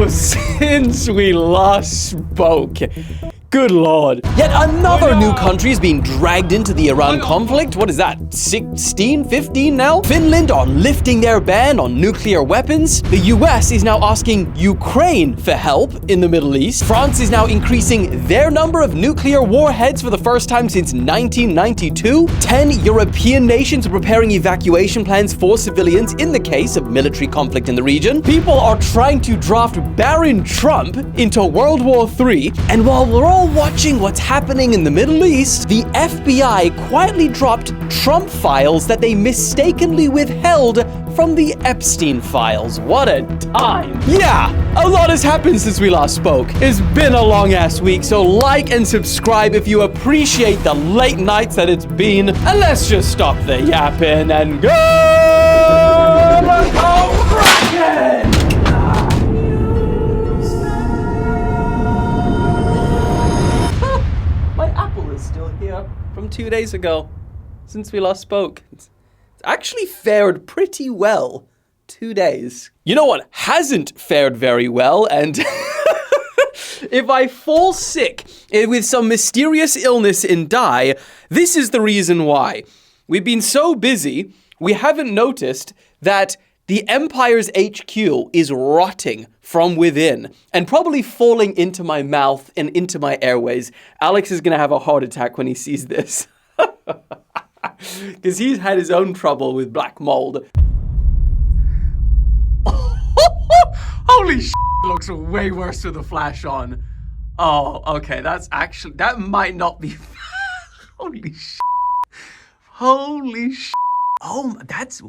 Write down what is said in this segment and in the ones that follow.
So since we last spoke, good lord. Yet another new country is being dragged into the Iran conflict. What is that, 16, 15 now? Finland are lifting their ban on nuclear weapons. The US is now asking Ukraine for help in the Middle East. France is now increasing their number of nuclear warheads for the first time since 1992. 10 European nations are preparing evacuation plans for civilians in the case of military conflict in the region. People are trying to draft Baron Trump into World War III. And while we're all watching what's happening in the Middle East, the FBI quietly dropped Trump files that they mistakenly withheld from the Epstein files. What a time. Yeah, a lot has happened since we last spoke. It's been a long ass week, so like and subscribe if you appreciate the late nights that it's been. And let's just stop the yapping and go! Kraken! Still here from 2 days ago since we last spoke. It's actually fared pretty well 2 days. You know what hasn't fared very well? And if I fall sick with some mysterious illness and die, this is the reason why. We've been so busy, we haven't noticed that the Empire's HQ is rotting from within and probably falling into my mouth and into my airways. Alex is going to have a heart attack when he sees this. Because he's had his own trouble with black mold. Holy shit, it looks way worse with the flash on. Oh, okay, that might not be... Holy shit. Holy shit. Oh, that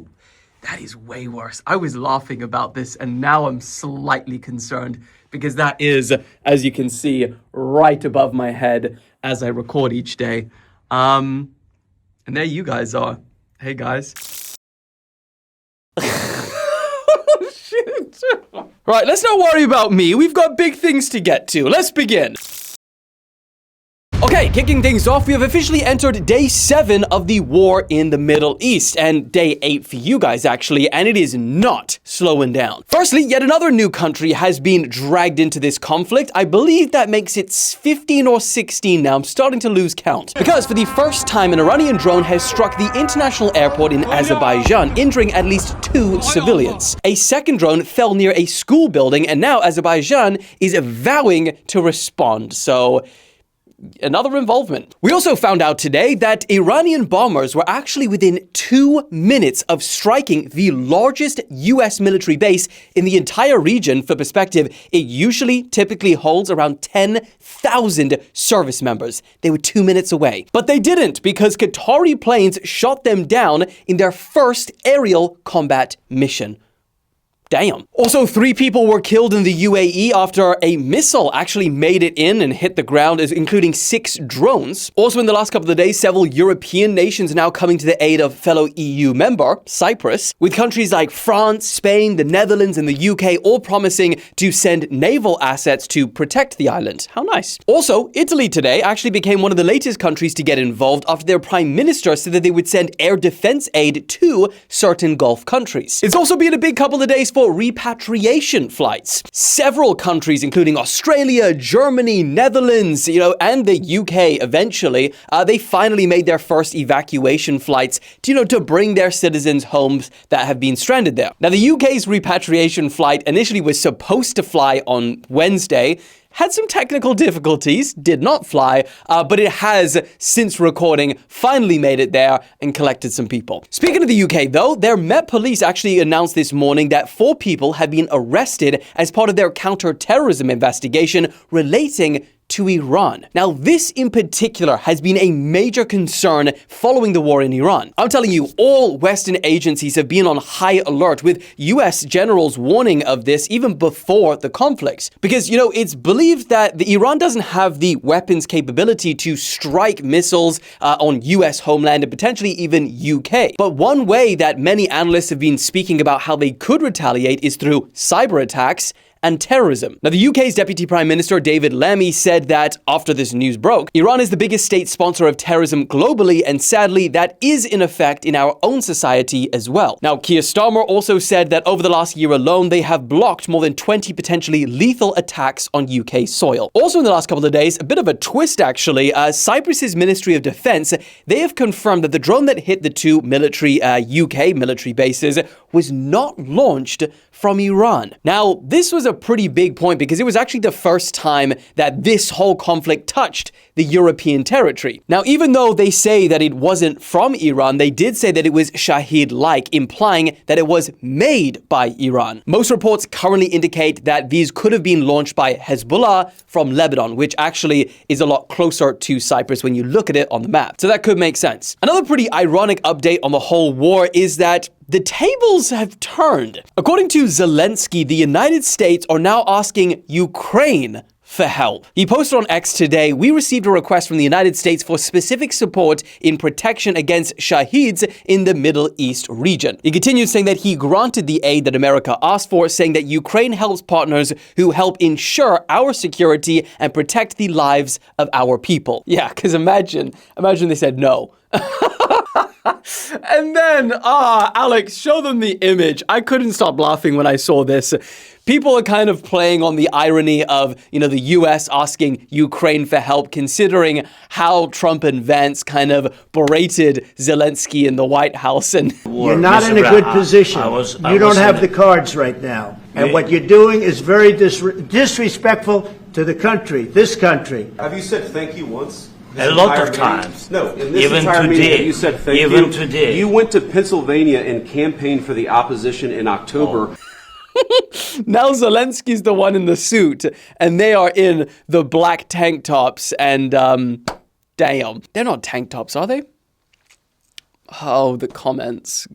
is way worse. I was laughing about this and now I'm slightly concerned because that is, as you can see, right above my head as I record each day. And there you guys are. Hey guys. Oh, shit. Right, let's not worry about me. We've got big things to get to. Let's begin. Okay, kicking things off, we have officially entered day 7 of the war in the Middle East, and day 8 for you guys, actually, and it is not slowing down. Firstly, yet another new country has been dragged into this conflict. I believe that makes it 15 or 16 now. I'm starting to lose count. Because for the first time, an Iranian drone has struck the international airport in Azerbaijan, injuring at least 2 civilians. A second drone fell near a school building, and now Azerbaijan is vowing to respond. So... another involvement. We also found out today that Iranian bombers were actually within 2 minutes of striking the largest US military base in the entire region. For perspective, it usually typically holds around 10,000 service members. They were 2 minutes away. But they didn't, because Qatari planes shot them down in their first aerial combat mission. Damn. Also, 3 people were killed in the UAE after a missile actually made it in and hit the ground, including 6 drones. Also, in the last couple of days, several European nations are now coming to the aid of fellow EU member, Cyprus, with countries like France, Spain, the Netherlands, and the UK all promising to send naval assets to protect the island. How nice. Also, Italy today actually became one of the latest countries to get involved after their prime minister said that they would send air defense aid to certain Gulf countries. It's also been a big couple of days for repatriation flights. Several countries, including Australia, Germany, Netherlands, and the UK eventually, they finally made their first evacuation flights to bring their citizens homes that have been stranded there. Now, the UK's repatriation flight initially was supposed to fly on Wednesday, had some technical difficulties, did not fly, but it has, since recording, finally made it there and collected some people. Speaking of the UK, though, their Met Police actually announced this morning that 4 people have been arrested as part of their counter-terrorism investigation relating to Iran. Now, this in particular has been a major concern following the war in Iran. I'm telling you, all Western agencies have been on high alert, with US generals warning of this even before the conflict. Because, it's believed that Iran doesn't have the weapons capability to strike missiles on US homeland and potentially even UK. But one way that many analysts have been speaking about how they could retaliate is through cyber attacks and terrorism. Now, the UK's Deputy Prime Minister David Lammy said that after this news broke, Iran is the biggest state sponsor of terrorism globally, and sadly, that is in effect in our own society as well. Now, Keir Starmer also said that over the last year alone, they have blocked more than 20 potentially lethal attacks on UK soil. Also in the last couple of days, a bit of a twist actually, Cyprus's Ministry of Defense, they have confirmed that the drone that hit the two UK military bases was not launched from Iran. Now, this was a pretty big point because it was actually the first time that this whole conflict touched the European territory. Now, even though they say that it wasn't from Iran, they did say that it was Shahed-like, implying that it was made by Iran. Most reports currently indicate that these could have been launched by Hezbollah from Lebanon, which actually is a lot closer to Cyprus when you look at it on the map. So that could make sense. Another pretty ironic update on the whole war is that the tables have turned. According to Zelensky, the United States are now asking Ukraine for help. He posted on X today, "We received a request from the United States for specific support in protection against Shaheeds in the Middle East region." He continued saying that he granted the aid that America asked for, saying that Ukraine helps partners who help ensure our security and protect the lives of our people. Yeah, because imagine they said no. And then, Alex, show them the image. I couldn't stop laughing when I saw this. People are kind of playing on the irony of, the US asking Ukraine for help, considering how Trump and Vance kind of berated Zelensky in the White House. And you're not in a good position. You don't have the cards right now. And what you're doing is very disrespectful to the country, this country. Have you said thank you once? A lot of times. No, in this even entire today, meeting, you said thank even you. Today. You went to Pennsylvania and campaigned for the opposition in October. Now Zelensky's the one in the suit, and they are in the black tank tops, and damn. They're not tank tops, are they? Oh, the comments.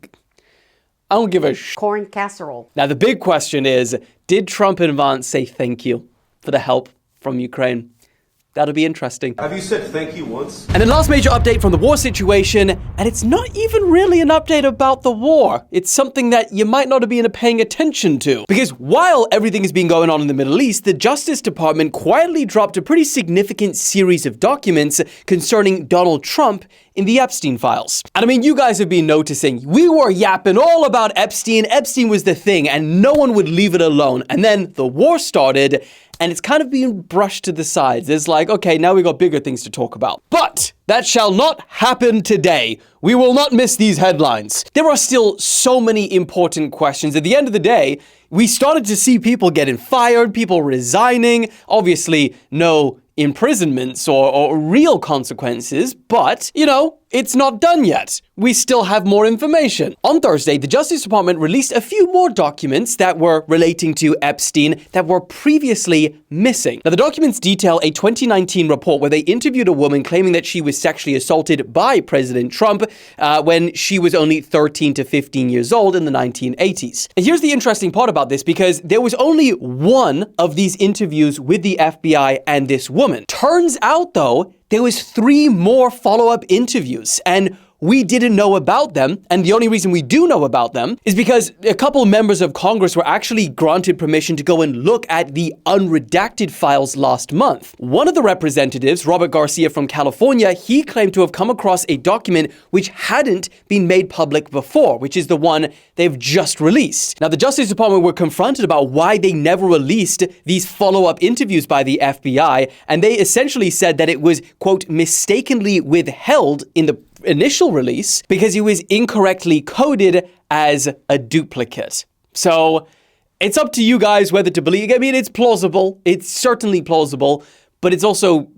I don't give a corn casserole. Now, the big question is, did Trump and Vance say thank you for the help from Ukraine? That'll be interesting. Have you said thank you once? And the last major update from the war situation, and it's not even really an update about the war. It's something that you might not have been paying attention to. Because while everything has been going on in the Middle East, the Justice Department quietly dropped a pretty significant series of documents concerning Donald Trump in the Epstein files. And I mean, you guys have been noticing, we were yapping all about Epstein. Epstein was the thing, and no one would leave it alone. And then the war started, and it's kind of being brushed to the sides. It's like, okay, now we got bigger things to talk about. But that shall not happen today. We will not miss these headlines. There are still so many important questions. At the end of the day, we started to see people getting fired, people resigning. Obviously, no imprisonments or real consequences, but, it's not done yet. We still have more information. On Thursday, the Justice Department released a few more documents that were relating to Epstein that were previously missing. Now, the documents detail a 2019 report where they interviewed a woman claiming that she was sexually assaulted by President Trump when she was only 13 to 15 years old in the 1980s. And here's the interesting part about this, because there was only one of these interviews with the FBI and this woman. Turns out, though, there was 3 more follow-up interviews, and we didn't know about them. And the only reason we do know about them is because a couple members of Congress were actually granted permission to go and look at the unredacted files last month. One of the representatives, Robert Garcia from California, he claimed to have come across a document which hadn't been made public before, which is the one they've just released. Now, the Justice Department were confronted about why they never released these follow-up interviews by the FBI, and they essentially said that it was, quote, mistakenly withheld in the initial release because it was incorrectly coded as a duplicate. So it's up to you guys whether to believe. I mean, it's plausible. It's certainly plausible, but it's also,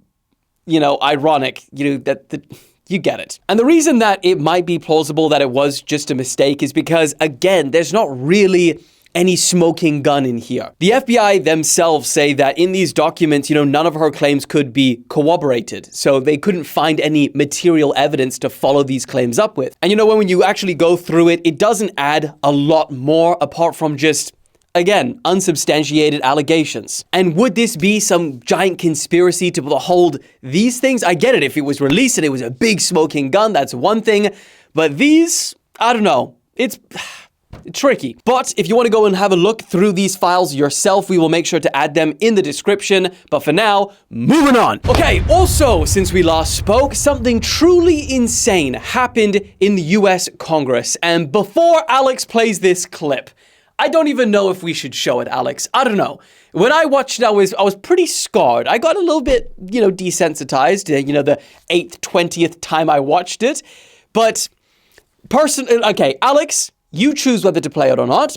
ironic, that you get it. And the reason that it might be plausible that it was just a mistake is because, again, there's not really any smoking gun in here. The FBI themselves say that in these documents, none of her claims could be corroborated. So they couldn't find any material evidence to follow these claims up with. And when you actually go through it, it doesn't add a lot more apart from just, again, unsubstantiated allegations. And would this be some giant conspiracy to hold these things? I get it. If it was released and it was a big smoking gun, that's one thing. But these, I don't know. tricky. But if you want to go and have a look through these files yourself, we will make sure to add them in the description. But for now, moving on. Okay, also, since we last spoke, something truly insane happened in the US Congress. And before Alex plays this clip, I don't even know if we should show it, Alex. I don't know. When I watched it, I was pretty scarred. I got a little bit, desensitized, the 8th, 20th time I watched it. But okay, Alex, you choose whether to play it or not.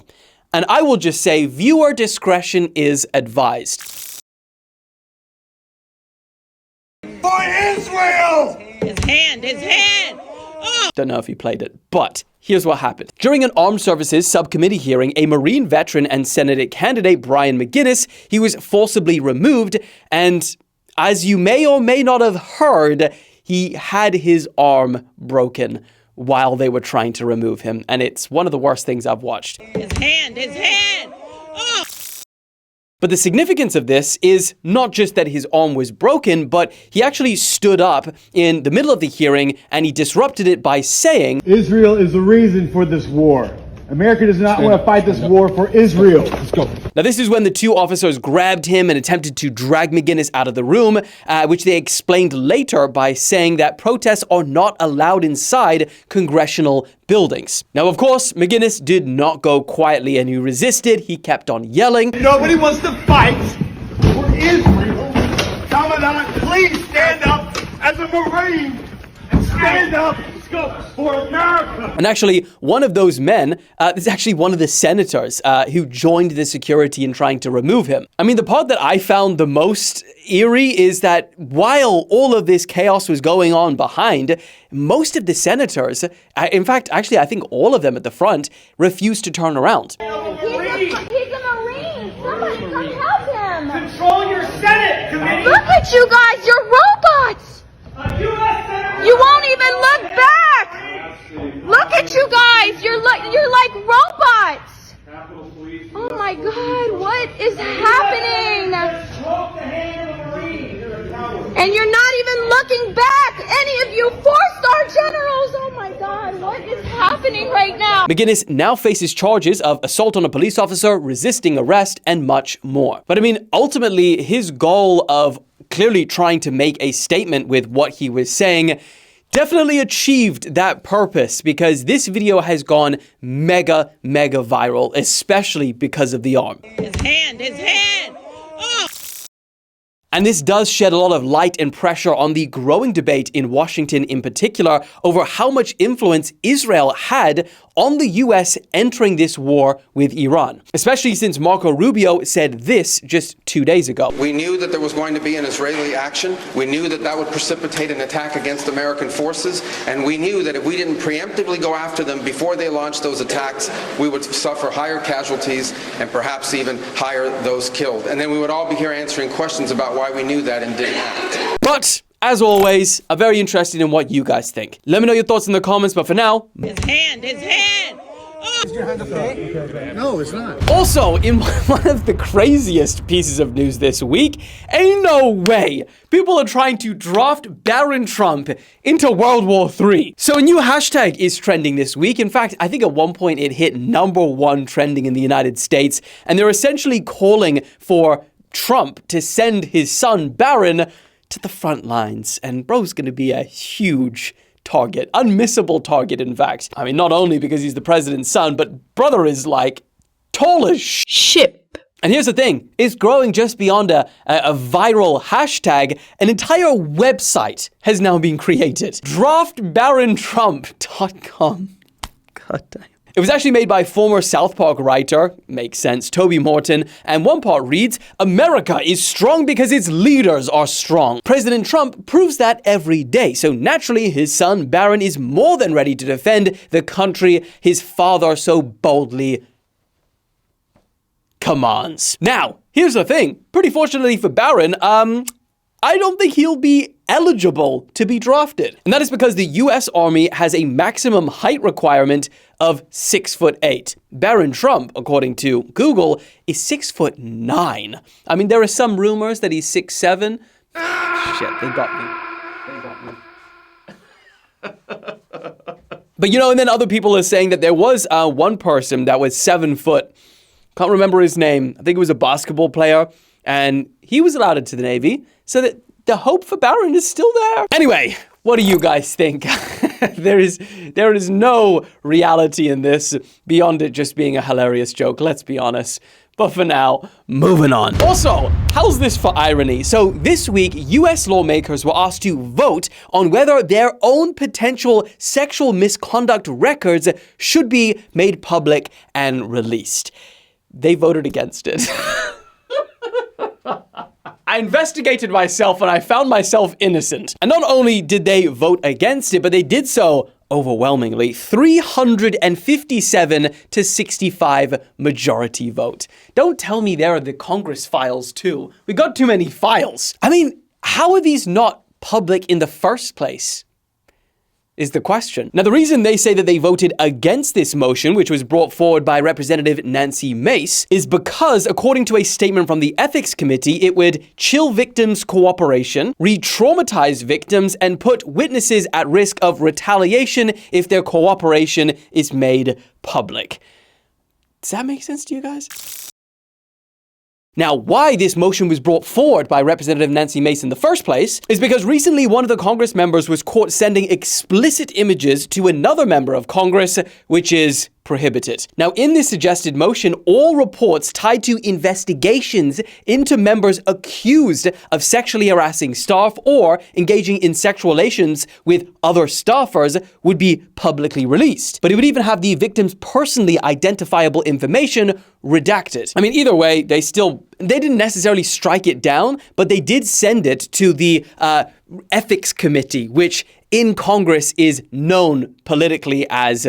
And I will just say viewer discretion is advised. For Israel! His hand! Oh! Don't know if he played it, but here's what happened. During an Armed Services Subcommittee hearing, a Marine veteran and Senate candidate, Brian McGuinness, he was forcibly removed, and as you may or may not have heard, he had his arm broken while they were trying to remove him, and it's one of the worst things I've watched. His hand! Oh! But the significance of this is not just that his arm was broken, but he actually stood up in the middle of the hearing and he disrupted it by saying, Israel is the reason for this war. America does not want to fight this war for Israel. Let's go. Now, this is when the two officers grabbed him and attempted to drag McGuinness out of the room, which they explained later by saying that protests are not allowed inside congressional buildings. Now, of course, McGuinness did not go quietly and he resisted. He kept on yelling. Nobody wants to fight for Israel. Commandant, please stand up as a Marine and stand up for America. And actually, one of those men is actually one of the senators who joined the security in trying to remove him. I mean, the part that I found the most eerie is that while all of this chaos was going on behind, most of the senators, in fact, actually, I think all of them at the front, refused to turn around. He's a Marine. Somebody come help him. Control your Senate committee. Look at you guys. You're robots. You won't even look back. Look at you guys. You're like robots. Oh my God, what is happening? And you're not even looking back. Any of you 4-star generals. Oh my God, what is happening right now? McGuinness now faces charges of assault on a police officer, resisting arrest, and much more. But I mean, ultimately, his goal of clearly trying to make a statement with what he was saying definitely achieved that purpose, because this video has gone mega viral, especially because of the arm. His hand! Oh! And this does shed a lot of light and pressure on the growing debate in Washington in particular over how much influence Israel had on the US entering this war with Iran, especially since Marco Rubio said this just 2 days ago. We knew that there was going to be an Israeli action. We knew that that would precipitate an attack against American forces. And we knew that if we didn't preemptively go after them before they launched those attacks, we would suffer higher casualties and perhaps even higher those killed. And then we would all be here answering questions about why we knew that and didn't act. But as always, I'm very interested in what you guys think. Let me know your thoughts in the comments, but for now... His hand! Oh. Is your hand okay? No, it's not. Also, in one of the craziest pieces of news this week, ain't no way people are trying to draft Baron Trump into World War III. So a new hashtag is trending this week. In fact, I think at one point it hit #1 trending in the United States, and they're essentially calling for Trump to send his son, Baron, to the front lines. And bro's gonna be a huge target, unmissable target, in fact. I mean, not only because he's the president's son, but brother is like tall as ship. And here's the thing, it's growing just beyond a viral hashtag. An entire website has now been created. draftbarontrump.com. God damn. It was actually made by former South Park writer, makes sense, Toby Morton, and one part reads, "America is strong because its leaders are strong. President Trump proves that every day, so naturally his son Barron is more than ready to defend the country his father so boldly commands." Now, here's the thing, pretty fortunately for Barron, I don't think he'll be eligible to be drafted. And that is because the US Army has a maximum height requirement of 6'8". Baron Trump, according to Google, is 6'9". I mean, there are some rumors that he's 6'7". Shit, they got me. But, you know, and then other people are saying that there was one person that was 7 foot. Can't remember his name. I think it was a basketball player. And he was allowed into the Navy. So that the hope for Barron is still there. Anyway, what do you guys think? There is no reality in this beyond it just being a hilarious joke, let's be honest. But for now, moving on. Also, how's this for irony? So this week, US lawmakers were asked to vote on whether their own potential sexual misconduct records should be made public and released. They voted against it. I investigated myself and I found myself innocent. And not only did they vote against it, but they did so overwhelmingly. 357 to 65 majority vote. Don't tell me there are the Congress files too. We got too many files. I mean, how are these not public in the first place? Is the question. Now, the reason they say that they voted against this motion, which was brought forward by Representative Nancy Mace, is because, according to a statement from the Ethics Committee, it would chill victims' cooperation, re-traumatize victims, and put witnesses at risk of retaliation if their cooperation is made public. Does that make sense to you guys? Now, why this motion was brought forward by Representative Nancy Mace in the first place is because recently one of the Congress members was caught sending explicit images to another member of Congress, which is prohibited. Now, in this suggested motion, all reports tied to investigations into members accused of sexually harassing staff or engaging in sexual relations with other staffers would be publicly released. But it would even have the victim's personally identifiable information redacted. I mean, either way, they didn't necessarily strike it down, but they did send it to the Ethics Committee, which in Congress is known politically as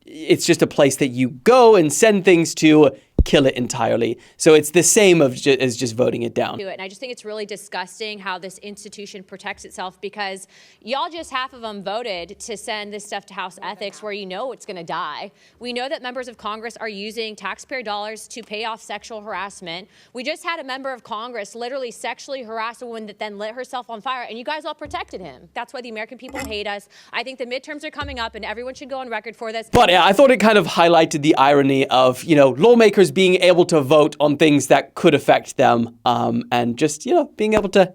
it's just a place that you go and send things to kill it entirely. So it's the same as just voting it down. And I just think it's really disgusting how this institution protects itself, because y'all just half of them voted to send this stuff to House Ethics where you know it's going to die. We know that members of Congress are using taxpayer dollars to pay off sexual harassment. We just had a member of Congress literally sexually harass a woman that then lit herself on fire, and you guys all protected him. That's why the American people hate us. I think the midterms are coming up and everyone should go on record for this. But yeah, I thought it kind of highlighted the irony of, you know, lawmakers being able to vote on things that could affect them, and just, you know, being able to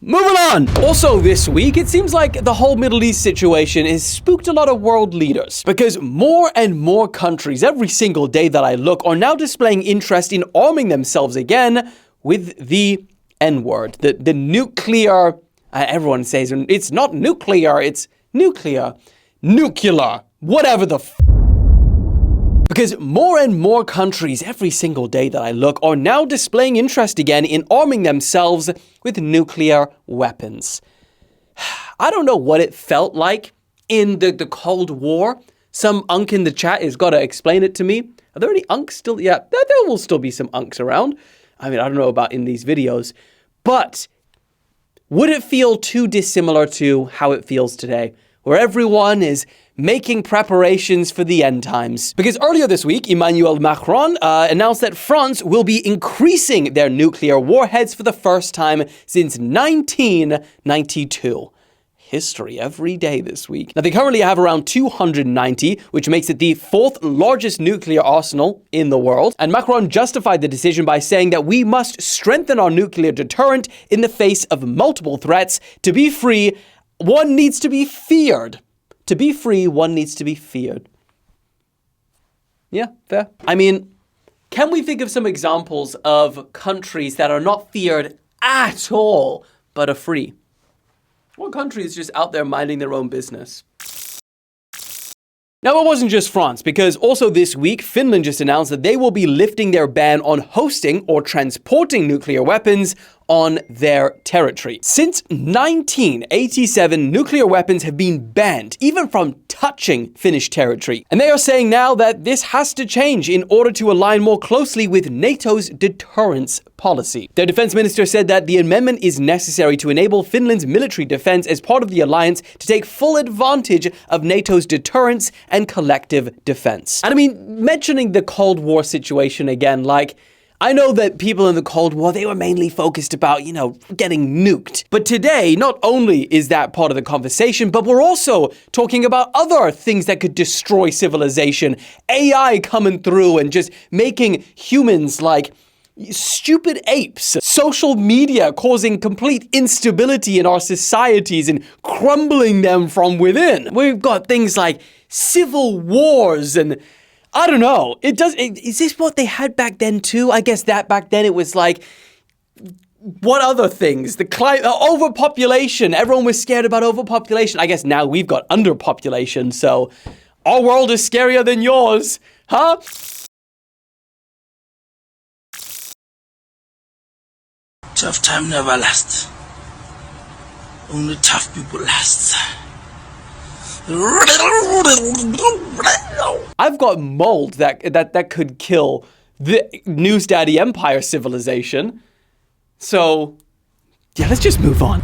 moving on. Also this week, it seems like the whole Middle East situation has spooked a lot of world leaders, because more and more countries every single day that I look are now displaying interest in arming themselves again with the N-word, the nuclear, everyone says it's not nuclear, it's nuclear, whatever the because more and more countries every single day that I look are now displaying interest again in arming themselves with nuclear weapons. I don't know what it felt like in the Cold War. Some unk in the chat has got to explain it to me. Are there any unks still? Yeah, there will still be some unks around. I mean, I don't know about in these videos, but would it feel too dissimilar to how it feels today, where everyone is making preparations for the end times? Because earlier this week, Emmanuel Macron announced that France will be increasing their nuclear warheads for the first time since 1992. History every day this week. Now, they currently have around 290, which makes it the 4th largest nuclear arsenal in the world. And Macron justified the decision by saying that we must strengthen our nuclear deterrent in the face of multiple threats. To be free, one needs to be feared. To be free, one needs to be feared. Yeah, fair. I mean, can we think of some examples of countries that are not feared at all, but are free? What country is just out there minding their own business? Now, it wasn't just France, because also this week, Finland just announced that they will be lifting their ban on hosting or transporting nuclear weapons on their territory. Since 1987, nuclear weapons have been banned, even from touching Finnish territory. And they are saying now that this has to change in order to align more closely with NATO's deterrence policy. Their defense minister said that the amendment is necessary to enable Finland's military defense as part of the alliance to take full advantage of NATO's deterrence and collective defense. And I mean, mentioning the Cold War situation again, like, I know that people in the Cold War, they were mainly focused about, getting nuked. But today, not only is that part of the conversation, but we're also talking about other things that could destroy civilization. AI coming through and just making humans like stupid apes. Social media causing complete instability in our societies and crumbling them from within. We've got things like civil wars and I don't know. Is this what they had back then too? I guess that back then it was like, what other things? The climate, overpopulation. Everyone was scared about overpopulation. I guess now we've got underpopulation, so our world is scarier than yours, huh? Tough time never lasts. Only tough people last. I've got mold that could kill the News Daddy Empire civilization. So, yeah, let's just move on.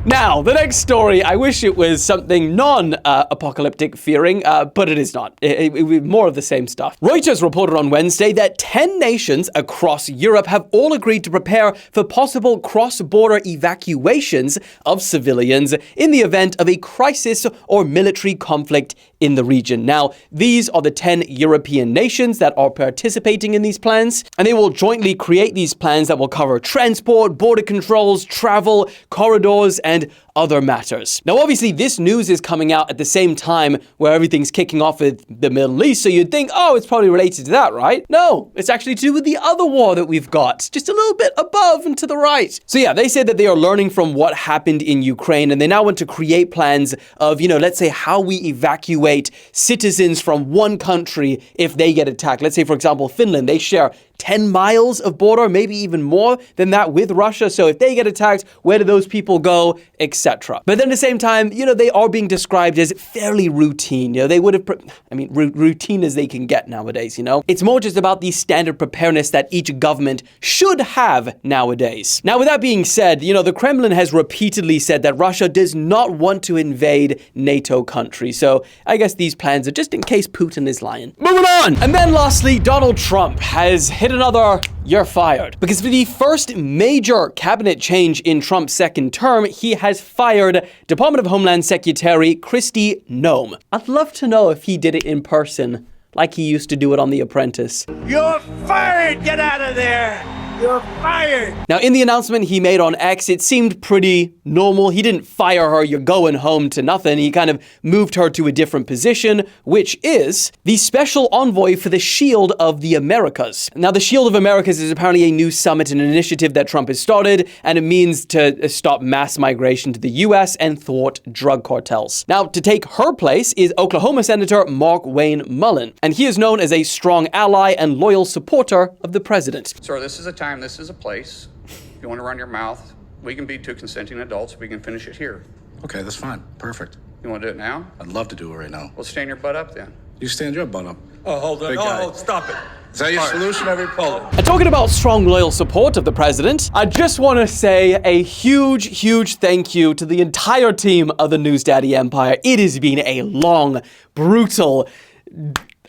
Now, the next story, I wish it was something non-apocalyptic fearing, but it is not. It more of the same stuff. Reuters reported on Wednesday that 10 nations across Europe have all agreed to prepare for possible cross-border evacuations of civilians in the event of a crisis or military conflict in the region. Now, these are the 10 European nations that are participating in these plans, and they will jointly create these plans that will cover transport, border controls, travel, corridors, and other matters. Now, obviously, this news is coming out at the same time where everything's kicking off with the Middle East, so you'd think, oh, it's probably related to that, right? No, it's actually to do with the other war that we've got, just a little bit above and to the right. So yeah, they said that they are learning from what happened in Ukraine, and they now want to create plans of, let's say how we evacuate citizens from one country if they get attacked. Let's say, for example, Finland, they share 10 miles of border, maybe even more than that with Russia. So if they get attacked, where do those people go, etc. But then at the same time, they are being described as fairly routine. They would have, routine as they can get nowadays, It's more just about the standard preparedness that each government should have nowadays. Now, with that being said, the Kremlin has repeatedly said that Russia does not want to invade NATO countries. So I guess these plans are just in case Putin is lying. Moving on! And then lastly, Donald Trump has hit another "you're fired." Because for the first major cabinet change in Trump's second term, he has fired Department of Homeland Secretary KRISTI Noem. I'd love to know if he did it in person, like he used to do it on The Apprentice. You're fired! Get out of there! You're fired! Now, in the announcement he made on X, it seemed pretty normal. He didn't fire her, you're going home to nothing. He kind of moved her to a different position, which is the Special Envoy for the Shield of the Americas. Now, the Shield of Americas is apparently a new summit and initiative that Trump has started, and it means to stop mass migration to the US and thwart drug cartels. Now, to take her place is Oklahoma Senator Mark Wayne Mullen, and he is known as a strong ally and loyal supporter of the president. Sir, this is a time, this is a place. If you want to run your mouth, we can be two consenting adults. We can finish it here. Okay, that's fine. Perfect. You want to do it now? I'd love to do it right now. Well, stand your butt up then. You stand your butt up. Oh, hold on. Oh, stop it. Is that your solution, everybody? And talking about strong, loyal support of the president, I just want to say a huge, huge thank you to the entire team of the News Daddy Empire. It has been a long, brutal,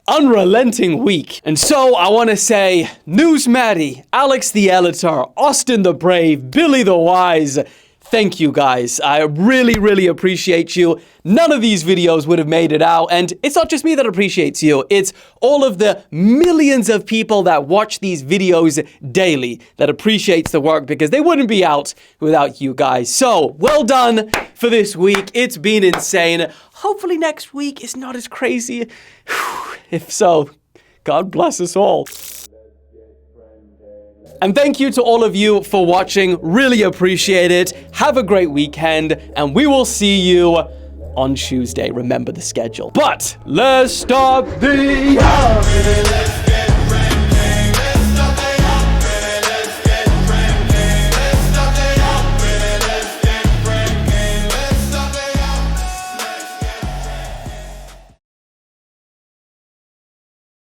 unrelenting week. And so I want to say, News Maddie, Alex the Editor, Austin the Brave, Billy the Wise, thank you guys. I really, really appreciate you. None of these videos would have made it out. And it's not just me that appreciates you. It's all of the millions of people that watch these videos daily that appreciates the work, because they wouldn't be out without you guys. So, well done for this week. It's been insane. Hopefully next week is not as crazy. If so, God bless us all. And thank you to all of you for watching. Really appreciate it. Have a great weekend, and we will see you on Tuesday. Remember the schedule. But let's stop the